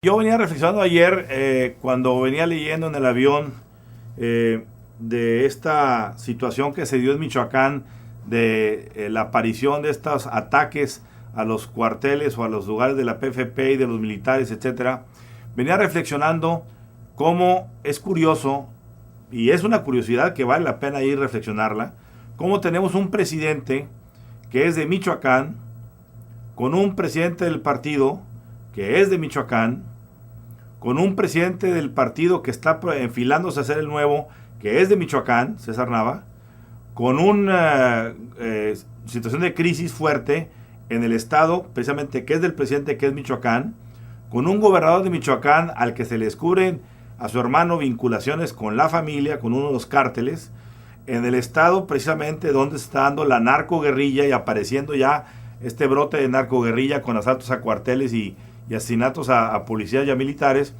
Yo venía reflexionando ayer cuando venía leyendo en el avión de esta situación que se dio en Michoacán de la aparición de estos ataques a los cuarteles o a los lugares de la PFP y de los militares, etcétera. Venía reflexionando cómo es curioso, y es una curiosidad que vale la pena ir reflexionarla, cómo tenemos un presidente que es de Michoacán, con un presidente del partido que es de Michoacán, con un presidente del partido que está enfilándose a ser el nuevo, que es de Michoacán, César Nava, con una situación de crisis fuerte en el estado, precisamente que es del presidente que es Michoacán, con un gobernador de Michoacán al que se le descubren a su hermano vinculaciones con la familia, con uno de los cárteles, en el estado precisamente donde se está dando la narcoguerrilla y apareciendo ya este brote de narcoguerrilla con asaltos a cuarteles y asesinatos a policías y a militares.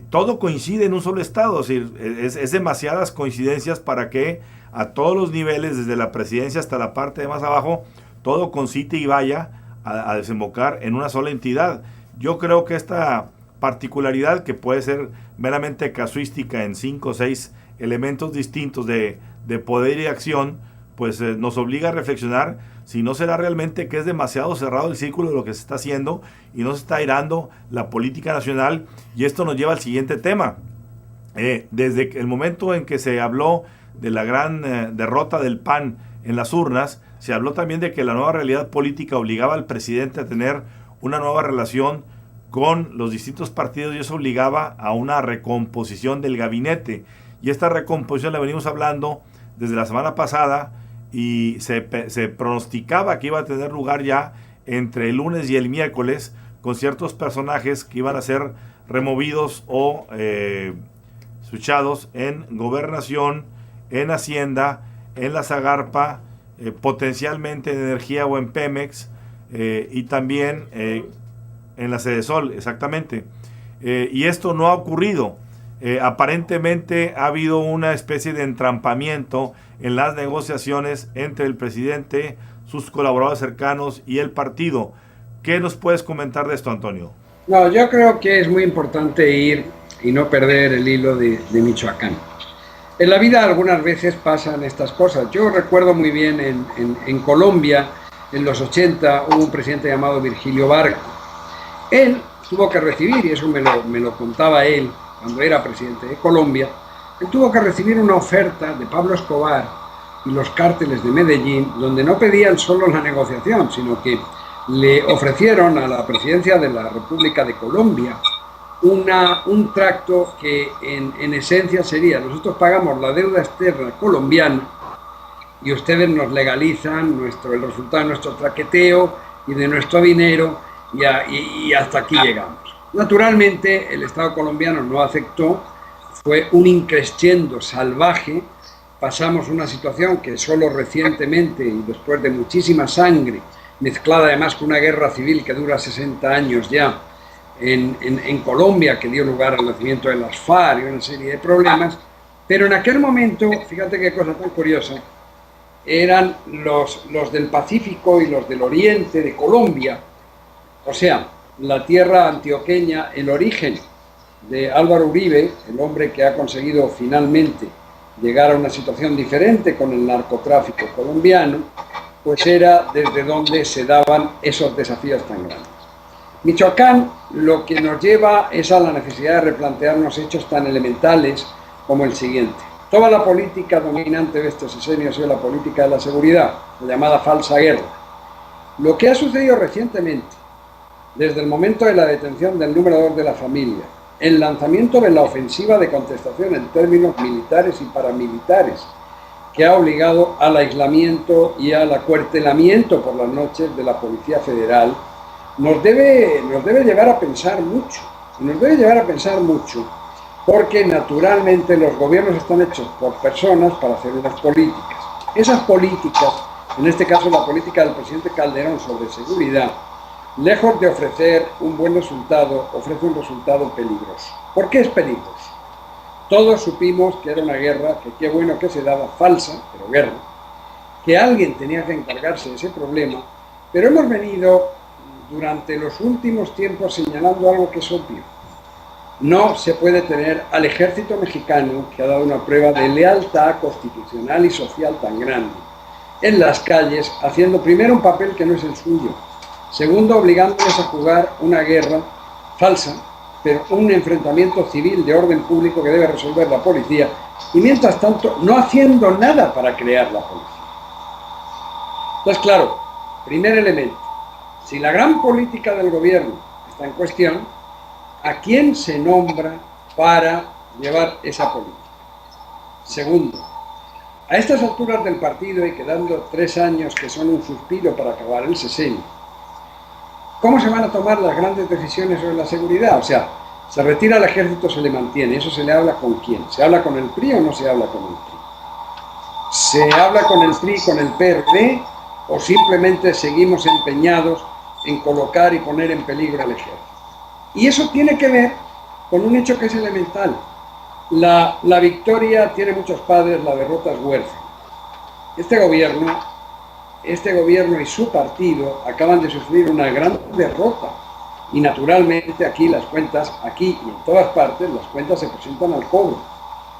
Todo coincide en un solo estado, es decir, es demasiadas coincidencias para que a todos los niveles, desde la presidencia hasta la parte de más abajo, todo concite y vaya a desembocar en una sola entidad. Yo creo que esta particularidad, que puede ser meramente casuística en 5 o 6 elementos distintos de poder y acción, pues nos obliga a reflexionar si no será realmente que es demasiado cerrado el círculo de lo que se está haciendo y no se está airando la política nacional. Y esto nos lleva al siguiente tema. Desde el momento en que se habló de la gran derrota del PAN en las urnas, se habló también de que la nueva realidad política obligaba al presidente a tener una nueva relación con los distintos partidos, y eso obligaba a una recomposición del gabinete. Y esta recomposición la venimos hablando desde la semana pasada, y se pronosticaba que iba a tener lugar ya entre el lunes y el miércoles, con ciertos personajes que iban a ser removidos o switchados en gobernación, en Hacienda, en la Zagarpa, potencialmente en Energía o en Pemex, y también en la Sedesol, exactamente. Y esto no ha ocurrido. Aparentemente ha habido una especie de entrampamiento en las negociaciones entre el presidente, sus colaboradores cercanos y el partido. ¿Qué nos puedes comentar de esto, Antonio? No, yo creo que es muy importante ir y no perder el hilo de Michoacán. En la vida algunas veces pasan estas cosas. Yo recuerdo muy bien en Colombia, en los 80, hubo un presidente llamado Virgilio Barco. Él tuvo que recibir, y eso me lo contaba él cuando era presidente de Colombia, él tuvo que recibir una oferta de Pablo Escobar y los cárteles de Medellín, donde no pedían solo la negociación, sino que le ofrecieron a la presidencia de la República de Colombia un tracto que en esencia sería: nosotros pagamos la deuda externa colombiana y ustedes nos legalizan el resultado de nuestro traqueteo y de nuestro dinero, y hasta aquí llegamos. Naturalmente el Estado colombiano no aceptó, fue un increscendo salvaje. Pasamos una situación que solo recientemente, y después de muchísima sangre, mezclada además con una guerra civil que dura 60 años ya en Colombia, que dio lugar al nacimiento de las FARC y una serie de problemas. Pero en aquel momento, fíjate qué cosa tan curiosa, eran los del Pacífico y los del Oriente de Colombia, o sea, la tierra antioqueña, el origen de Álvaro Uribe, el hombre que ha conseguido finalmente llegar a una situación diferente con el narcotráfico colombiano, pues era desde donde se daban esos desafíos tan grandes. Michoacán lo que nos lleva es a la necesidad de replantearnos hechos tan elementales como el siguiente. Toda la política dominante de este sexenio ha sido la política de la seguridad, la llamada falsa guerra. Lo que ha sucedido recientemente, desde el momento de la detención del número 2 de la familia, el lanzamiento de la ofensiva de contestación en términos militares y paramilitares, que ha obligado al aislamiento y al acuartelamiento por las noches de la Policía Federal, nos debe llevar a pensar mucho. Nos debe llevar a pensar mucho, porque naturalmente los gobiernos están hechos por personas para hacer unas políticas. Esas políticas, en este caso la política del presidente Calderón sobre seguridad, lejos de ofrecer un buen resultado, ofrece un resultado peligroso. ¿Por qué es peligroso? Todos supimos que era una guerra, que qué bueno que se daba, falsa, pero guerra, que alguien tenía que encargarse de ese problema, pero hemos venido durante los últimos tiempos señalando algo que es obvio. No se puede tener al ejército mexicano, que ha dado una prueba de lealtad constitucional y social tan grande, en las calles, haciendo primero un papel que no es el suyo, segundo, obligándoles a jugar una guerra falsa, pero un enfrentamiento civil de orden público que debe resolver la policía, y mientras tanto no haciendo nada para crear la policía. Entonces, claro, primer elemento, si la gran política del gobierno está en cuestión, ¿a quién se nombra para llevar esa política? Segundo, a estas alturas del partido y quedando 3 años que son un suspiro para acabar el sexenio, ¿cómo se van a tomar las grandes decisiones sobre la seguridad? O sea, se retira el ejército, se le mantiene, ¿eso se le habla con quién? ¿Se habla con el PRI o no se habla con el PRI? ¿Se habla con el PRI, con el PRD, o simplemente seguimos empeñados en colocar y poner en peligro al ejército? Y eso tiene que ver con un hecho que es elemental. La victoria tiene muchos padres, la derrota es huérfana. Este gobierno y su partido acaban de sufrir una gran derrota. Y naturalmente aquí las cuentas, aquí y en todas partes, las cuentas se presentan al cobro.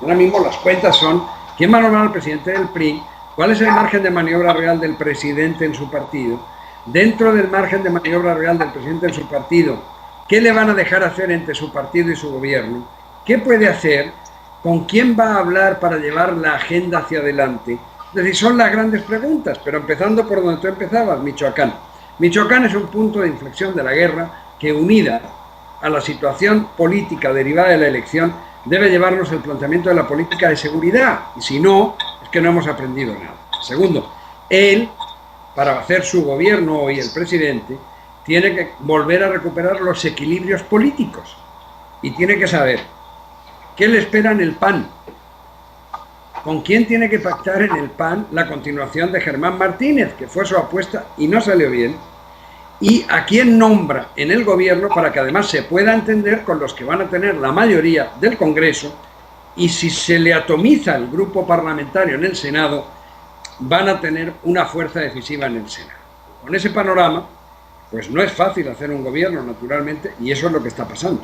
Ahora mismo las cuentas son quién va a nombrar al presidente del PRI, cuál es el margen de maniobra real del presidente en su partido, dentro del margen de maniobra real del presidente en su partido, qué le van a dejar hacer entre su partido y su gobierno, qué puede hacer, con quién va a hablar para llevar la agenda hacia adelante. Es decir, son las grandes preguntas, pero empezando por donde tú empezabas, Michoacán. Michoacán es un punto de inflexión de la guerra que, unida a la situación política derivada de la elección, debe llevarnos el planteamiento de la política de seguridad, y si no, es que no hemos aprendido nada. Segundo, él, para hacer su gobierno hoy, el presidente, tiene que volver a recuperar los equilibrios políticos y tiene que saber qué le espera en el PAN, con quién tiene que pactar en el PAN la continuación de Germán Martínez, que fue su apuesta y no salió bien, y a quién nombra en el gobierno para que además se pueda entender con los que van a tener la mayoría del Congreso, y si se le atomiza el grupo parlamentario en el Senado, van a tener una fuerza decisiva en el Senado. Con ese panorama, pues no es fácil hacer un gobierno, naturalmente, y eso es lo que está pasando.